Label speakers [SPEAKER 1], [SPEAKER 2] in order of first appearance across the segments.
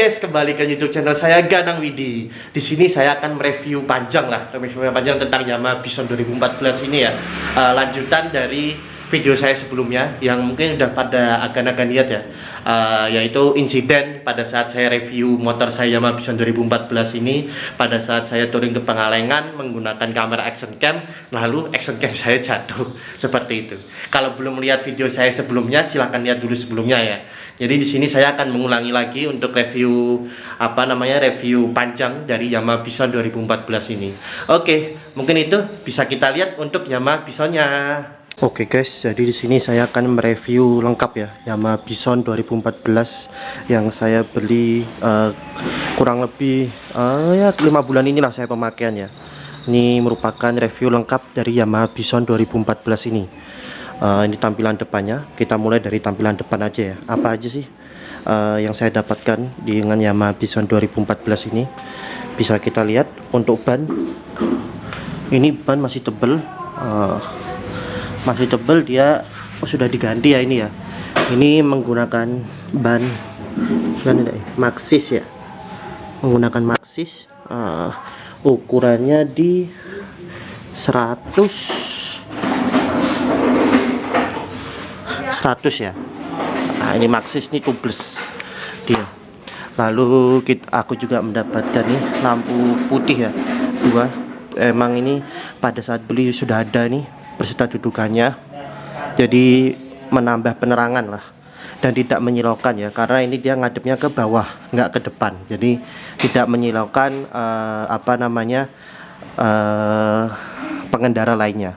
[SPEAKER 1] guys, kembali ke YouTube channel saya Ganang Widi. Di sini saya akan mereview panjang tentang Yamaha Bison 2014 ini ya. Lanjutan dari video saya sebelumnya yang mungkin udah pada agak-agak lihat ya. Yaitu insiden pada saat saya review motor saya Yamaha Bison 2014 ini, pada saat saya touring ke Pangalengan menggunakan kamera action cam, lalu action cam saya jatuh seperti itu. Kalau belum lihat video saya sebelumnya, silahkan lihat dulu sebelumnya ya. Jadi di sini saya akan mengulangi lagi untuk review review panjang dari Yamaha Bison 2014 ini. Oke, mungkin itu bisa kita lihat untuk Yamaha Bisonnya. Oke guys, jadi di sini saya akan mereview lengkap ya Yamaha Bison 2014 yang saya beli kurang lebih ya 5 bulan inilah saya pemakaiannya. Ini merupakan review lengkap dari Yamaha Bison 2014 ini. Ini tampilan depannya. Kita mulai dari tampilan depan aja ya. Apa aja sih yang saya dapatkan dengan Yamaha Bison 2014 ini? Bisa kita lihat untuk ban. Ini ban masih tebel. Masih tebel, dia sudah diganti ya ini ya. Ini menggunakan ban Maxxis ya. Menggunakan Maxxis. Ukurannya di 100 ya. Nah, ini Maxxis nih tubeless dia. Lalu aku juga mendapatkan nih lampu putih ya, 2. Emang ini pada saat beli sudah ada nih beserta dudukannya, jadi menambah penerangan lah dan tidak menyilaukan ya, karena ini dia ngadepnya ke bawah nggak ke depan, jadi tidak menyilaukan pengendara lainnya.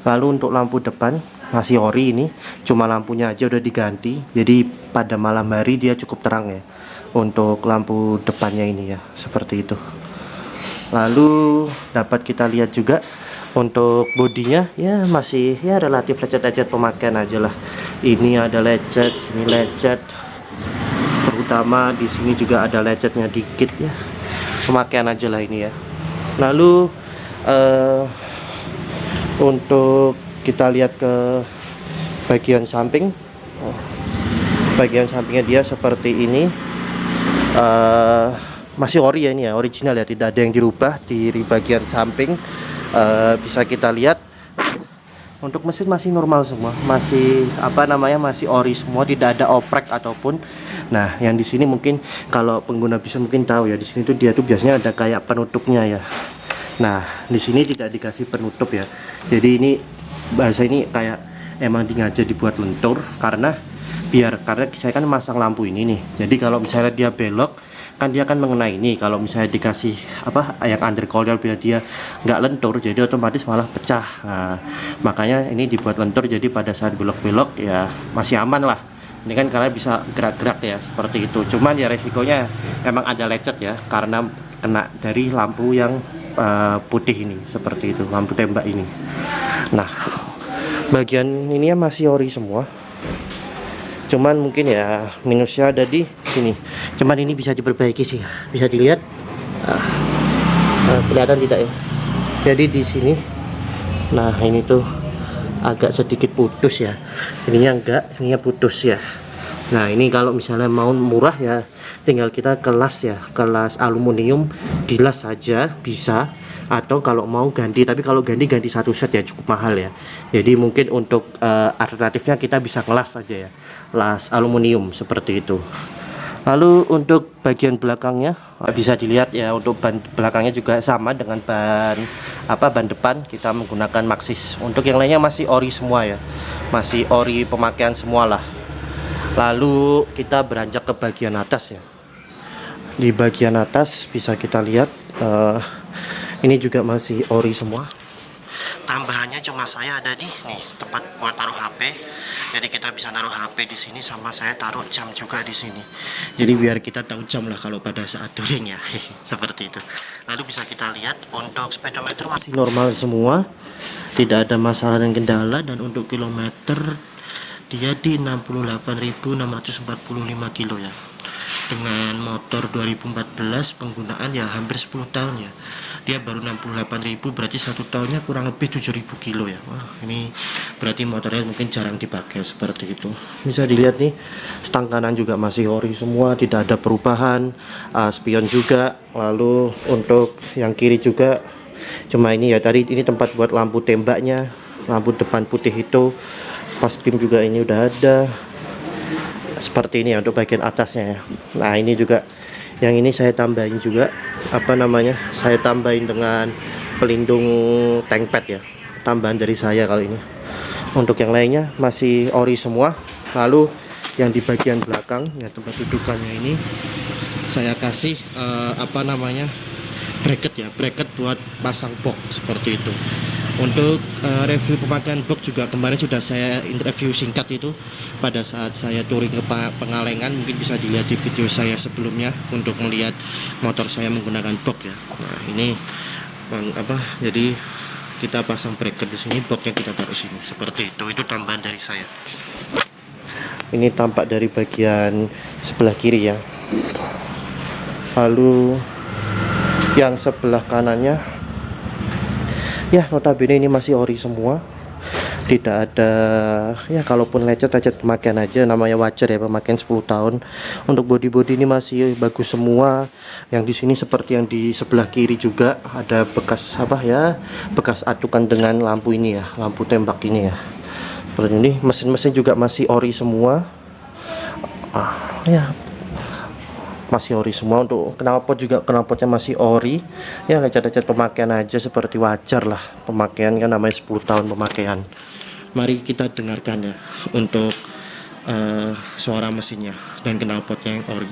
[SPEAKER 1] Lalu untuk lampu depan masih ori, ini cuma lampunya aja udah diganti, jadi pada malam hari dia cukup terang ya untuk lampu depannya ini ya, seperti itu. Lalu dapat kita lihat juga untuk bodinya ya masih ya relatif lecet-lecet pemakaian aja lah. Ini ada lecet, sini lecet, terutama di sini juga ada lecetnya dikit ya, pemakaian aja lah ini ya. Lalu untuk kita lihat ke bagian samping, bagian sampingnya dia seperti ini. Masih ori ya, ini ya, original ya, tidak ada yang dirubah di bagian samping. Bisa kita lihat untuk mesin masih normal semua, masih masih ori semua, tidak ada oprek ataupun. Nah, yang di sini mungkin kalau pengguna Bison mungkin tahu ya, di sini tuh dia tuh biasanya ada kayak penutupnya ya. Nah, di sini tidak dikasih penutup ya. Jadi ini bahasa ini kayak emang sengaja dibuat lentur karena saya kan masang lampu ini nih. Jadi kalau misalnya dia belok kan dia akan mengenai ini. Kalau misalnya dikasih yang undercoil biar dia nggak lentur, jadi otomatis malah pecah. Nah, makanya ini dibuat lentur, jadi pada saat belok-belok ya masih aman lah. Ini kan karena bisa gerak-gerak ya, seperti itu. Cuman ya resikonya emang ada lecet ya, karena kena dari lampu yang putih ini, seperti itu, lampu tembak ini. Nah, bagian ini ya masih ori semua. Cuman mungkin ya minusnya ada di sini. Cuman ini bisa diperbaiki sih. Bisa dilihat. Kelihatan tidak ya? Jadi di sini. Nah, ini tuh agak sedikit putus ya. Ininya enggak, ininya putus ya. Nah, ini kalau misalnya mau murah ya tinggal kita kelas ya, kelas aluminium dilas saja bisa. Atau kalau mau ganti, tapi kalau ganti satu set ya cukup mahal ya. Jadi mungkin untuk alternatifnya kita bisa kelas saja ya, las aluminium seperti itu. Lalu untuk bagian belakangnya bisa dilihat ya, untuk ban belakangnya juga sama dengan ban depan kita menggunakan Maxxis. Untuk yang lainnya masih ori semua ya, masih ori pemakaian semua lah. Lalu kita beranjak ke bagian atas ya. Di bagian atas bisa kita lihat ini juga masih ori semua. Tambahannya cuma saya ada nih tempat buat taruh HP. Jadi kita bisa naruh HP di sini, sama saya taruh jam juga di sini. Jadi biar kita tahu jam lah kalau pada saat touring ya. Seperti itu. Lalu bisa kita lihat untuk speedometer masih normal semua. Tidak ada masalah dan kendala, dan untuk kilometer dia di 68.645 kilo ya. dengan motor 2014 penggunaan ya hampir 10 tahun ya. Dia baru 68.000, berarti 1 tahunnya kurang lebih 7.000 kilo ya. Wah, ini berarti motornya mungkin jarang dipakai seperti itu. Bisa dilihat nih, stang kanan juga masih ori semua, tidak ada perubahan. Spion juga. Lalu untuk yang kiri juga cuma ini ya, tadi ini tempat buat lampu tembaknya, lampu depan putih itu. Pas pim juga ini udah ada. Seperti ini ya untuk bagian atasnya ya. Nah, ini juga yang ini saya tambahin juga saya tambahin dengan pelindung tank pad ya, tambahan dari saya kali ini. Untuk yang lainnya masih ori semua. Lalu yang di bagian belakang ya, tempat dudukannya ini saya kasih bracket ya, bracket buat pasang box seperti itu. Untuk review pemakaian box juga kemarin sudah saya review singkat itu pada saat saya touring ke Pengalengan, mungkin bisa dilihat di video saya sebelumnya untuk melihat motor saya menggunakan box ya. Nah, ini jadi kita pasang bracket di sini, boxnya kita taruh sini seperti itu tambahan dari saya. Ini tampak dari bagian sebelah kiri ya. Lalu yang sebelah kanannya ya, notabene ini masih ori semua, tidak ada ya, kalaupun lecet pemakaian aja, namanya wajar ya, pemakaian 10 tahun. Untuk bodi ini masih bagus semua. Yang di sini seperti yang di sebelah kiri juga ada bekas bekas atukan dengan lampu ini ya, lampu tembak ini ya. Seperti ini, mesin juga masih ori semua. Ya, masih ori semua. Untuk knalpot juga, knalpotnya masih ori ya, lecet-lecet pemakaian aja, seperti wajar lah, pemakaian kan namanya 10 tahun pemakaian. Mari kita dengarkan ya untuk suara mesinnya dan knalpotnya yang ori.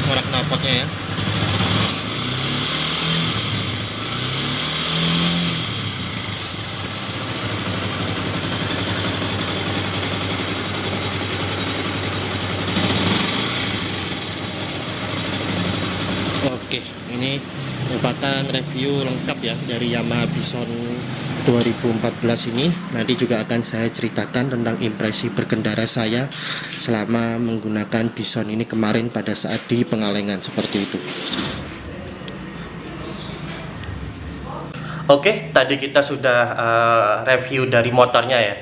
[SPEAKER 1] Suara knalpotnya ya. Oke, ini merupakan review lengkap ya dari Yamaha Bison 2014 ini. Nanti juga akan saya ceritakan tentang impresi berkendara saya selama menggunakan Bison ini kemarin pada saat di Pengalengan seperti itu. Oke, tadi kita sudah review dari motornya ya.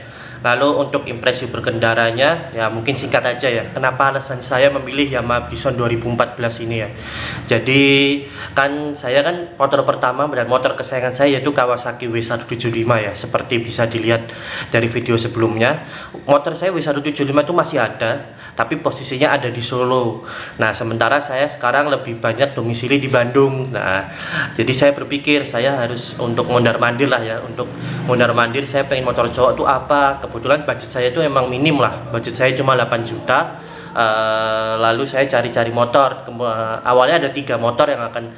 [SPEAKER 1] Lalu untuk impresi berkendaranya ya mungkin singkat aja ya. Kenapa alasan saya memilih Yamaha Bison 2014 ini ya. Jadi saya kan motor pertama dan motor kesayangan saya yaitu Kawasaki W175 ya. Seperti bisa dilihat dari video sebelumnya, motor saya W175 itu masih ada, tapi posisinya ada di Solo. Nah, sementara saya sekarang lebih banyak domisili di Bandung. Nah, jadi saya berpikir saya harus untuk mondar-mandir lah ya. Untuk mondar-mandir saya pengen motor cowok itu apa. Kebetulan budget saya itu emang minim lah, budget saya cuma 8 juta. Lalu saya cari-cari motor. Awalnya ada 3 motor yang akan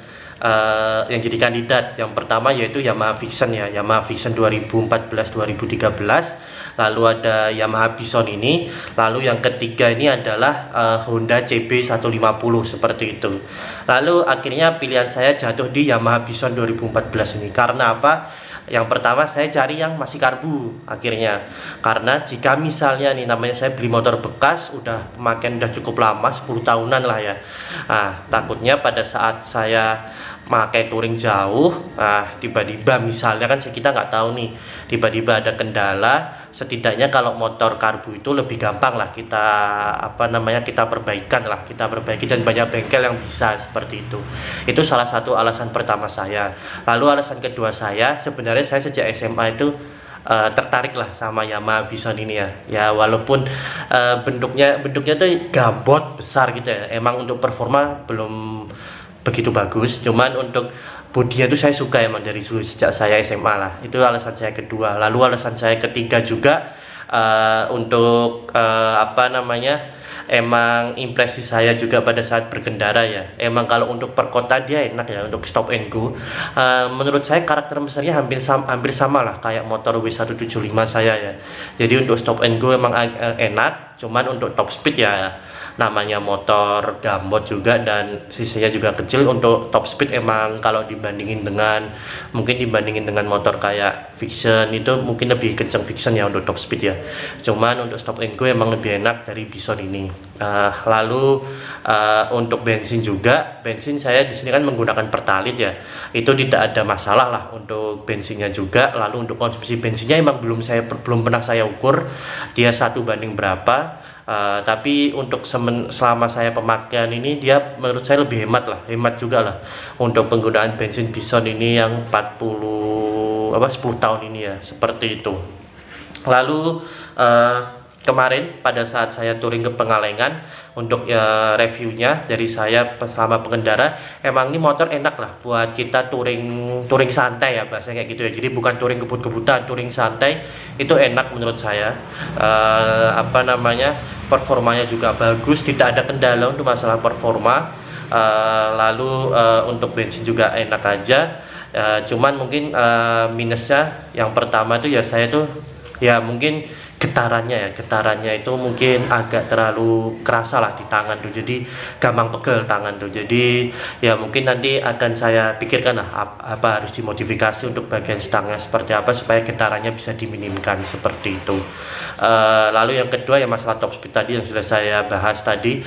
[SPEAKER 1] yang jadi kandidat. Yang pertama yaitu Yamaha Vision ya, Yamaha Vision 2014-2013. Lalu ada Yamaha Bison ini. Lalu yang ketiga ini adalah Honda CB150 seperti itu. Lalu akhirnya pilihan saya jatuh di Yamaha Bison 2014 ini. Karena apa? Yang pertama saya cari yang masih karbu akhirnya, karena jika misalnya nih namanya saya beli motor bekas udah pemakaian udah cukup lama 10 tahunan lah ya. Takutnya pada saat saya pakai touring jauh, tiba-tiba misalnya kan kita nggak tahu nih, tiba-tiba ada kendala. Setidaknya kalau motor karbu itu lebih gampang lah kita kita perbaiki dan banyak bengkel yang bisa seperti itu. Itu salah satu alasan pertama saya. Lalu alasan kedua saya, sebenarnya saya sejak SMA itu tertarik lah sama Yamaha Bison ini ya. Ya walaupun bentuknya tuh gambot besar gitu ya. Emang untuk performa belum begitu bagus, cuman untuk bodinya tuh saya suka emang dari dulu sejak saya SMA lah. Itu alasan saya kedua. Lalu alasan saya ketiga juga Untuk apa namanya, emang impresi saya juga pada saat berkendara ya, emang kalau untuk perkota dia enak ya untuk stop and go. Menurut saya karakter mesinnya hampir sama lah kayak motor W175 saya ya. Jadi untuk stop and go emang enak, cuman untuk top speed ya namanya motor gambot juga dan sisinya juga kecil. Untuk top speed emang kalau dibandingin dengan motor kayak Vixion itu mungkin lebih kenceng Vixion ya untuk top speed ya, cuman untuk stop and go emang lebih enak dari Bison ini. Lalu untuk bensin juga, bensin saya di sini kan menggunakan Pertalite ya, itu tidak ada masalah lah untuk bensinnya juga. Lalu untuk konsumsi bensinnya emang belum pernah saya ukur dia satu banding berapa. Tapi untuk selama saya pemakaian ini dia menurut saya lebih hemat juga lah untuk penggunaan bensin Bison ini yang 10 tahun ini ya, seperti itu. Lalu kemarin pada saat saya touring ke Pengalengan untuk reviewnya dari saya selama pengendara, emang ini motor enak lah buat kita touring santai ya bahasanya kayak gitu ya. Jadi bukan touring kebut-kebutan, touring santai itu enak menurut saya. Apa namanya, performanya juga bagus, tidak ada kendala untuk masalah performa. Lalu untuk bensin juga enak aja. Cuman mungkin minusnya yang pertama itu ya saya tuh ya mungkin getarannya itu mungkin agak terlalu kerasa lah di tangan tuh, jadi gampang pegel tangan tuh. Jadi ya mungkin nanti akan saya pikirkan lah apa harus dimodifikasi untuk bagian stangnya seperti apa supaya getarannya bisa diminimkan seperti itu. Lalu yang kedua ya masalah top speed tadi yang sudah saya bahas tadi.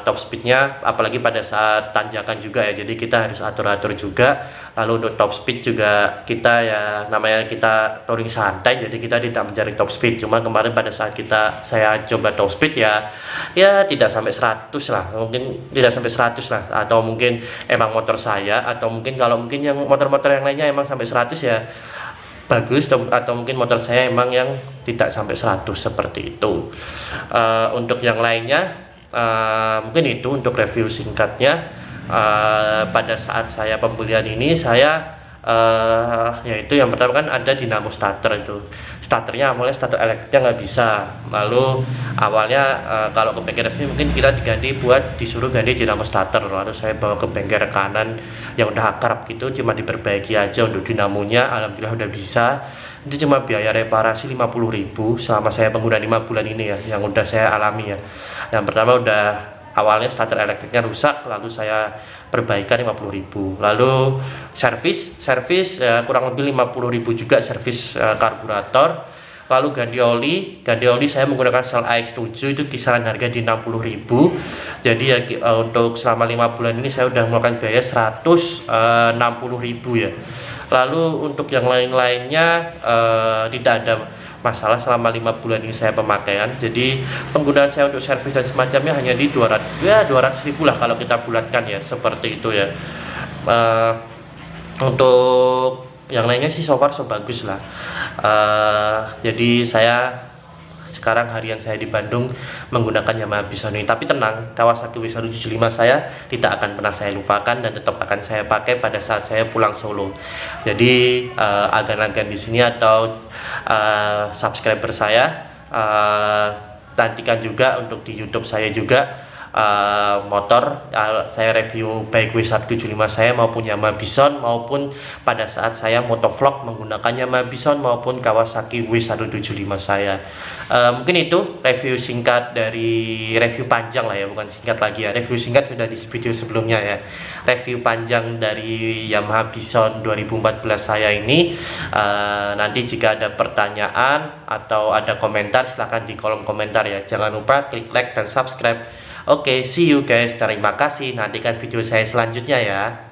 [SPEAKER 1] Top speednya apalagi pada saat tanjakan juga ya, jadi kita harus atur-atur juga. Lalu untuk top speed juga kita ya namanya kita touring santai, jadi kita tidak mencari top speed. Cuma kemarin pada saat saya coba top speed ya tidak sampai 100 lah, mungkin tidak sampai 100 lah, atau mungkin emang motor saya, atau mungkin kalau mungkin yang motor-motor yang lainnya emang sampai 100 ya bagus, atau mungkin motor saya emang yang tidak sampai 100 seperti itu. Untuk yang lainnya mungkin itu untuk review singkatnya. Pada saat saya pembelian ini saya yaitu yang pertama kan ada dinamo starter. Itu starternya awalnya starter elektriknya nggak bisa, lalu awalnya kalau ke bengkel resmi mungkin kita disuruh ganti dinamo starter. Lalu saya bawa ke bengkel rekanan yang udah akrab gitu, cuma diperbaiki aja untuk dinamonya, alhamdulillah udah bisa. Itu cuma biaya reparasi 50.000 selama saya pengguna 5 bulan ini ya, yang udah saya alami ya. Yang pertama awalnya starter elektriknya rusak, lalu saya perbaikan 50.000. Lalu servis kurang lebih 50.000 juga servis karburator. Lalu ganti oli saya menggunakan Shell AX7, itu kisaran harga di 60.000. Jadi ya untuk selama 5 bulan ini saya udah melakukan biaya 160.000 ya. Lalu untuk yang lain-lainnya tidak ada masalah selama 5 bulan ini saya pemakaian. Jadi penggunaan saya untuk servis dan semacamnya hanya di 200.000 lah kalau kita bulatkan ya, seperti itu ya. Untuk yang lainnya sih so far so bagus lah. Jadi sekarang harian saya di Bandung menggunakan Yamaha Bison ini. Tapi tenang, Kawasaki W175 saya tidak akan pernah saya lupakan dan tetap akan saya pakai pada saat saya pulang Solo. Jadi agan-agan di sini atau subscriber saya nantikan juga untuk di YouTube saya juga motor saya review baik W175 saya maupun Yamaha Bison, maupun pada saat saya motovlog menggunakan Yamaha Bison maupun Kawasaki W175 saya. Mungkin itu review singkat dari review panjang lah ya, bukan singkat lagi ya, review singkat sudah di video sebelumnya ya. Review panjang dari Yamaha Bison 2014 saya ini. Nanti jika ada pertanyaan atau ada komentar silahkan di kolom komentar ya. Jangan lupa klik like dan subscribe. Oke, see you guys. Terima kasih. Nantikan video saya selanjutnya ya.